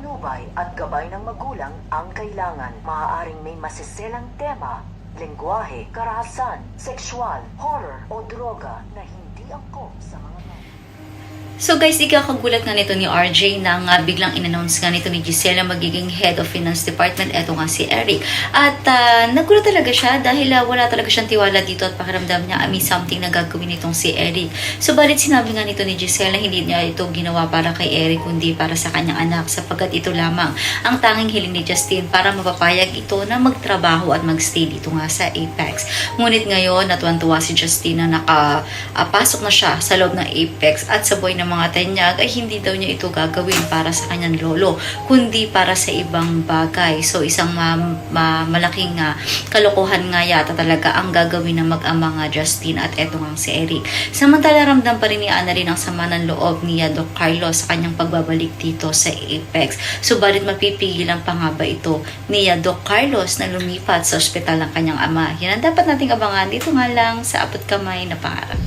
patnubay at gabay ng magulang ang kailangan. Maaaring may masiselang tema, lengguwahe, karahasan, sexual, horror o droga na hindi angkop sa mga So guys, ikakagulat nga nito ni RJ na nga biglang in-announce nga nito ni Giselle magiging head of finance department. Eto nga si Eric. At nagulat talaga siya dahil wala talaga siyang tiwala dito at pakiramdam niya may something na gagawin itong si Eric. So balit sinabi nga nito ni Giselle na hindi niya ito ginawa para kay Eric kundi para sa kanyang anak sapagkat ito lamang ang tanging hiling ni Justin para mapapayag ito na magtrabaho at magstay dito nga sa Apex. Ngunit ngayon natuwan-tuwa si Justin na nakapasok na siya sa loob ng Apex at sabay na mga tanyag ay hindi daw niya ito gagawin para sa kanyang lolo kundi para sa ibang bagay. So isang malaking kalokohan nga yata talaga ang gagawin ng mag-ama nga Justin at eto nga si Eric. Samantala ramdam pa rin ni Annalyn ang sama ng loob ni Doc Carlos sa kanyang pagbabalik dito sa Apex. Subalit mapipigilan pa nga ba ito ni Doc Carlos na lumipat sa ospital ng kanyang ama? Yan ang dapat nating abangan dito nga lang sa Abot Kamay na Pangarap.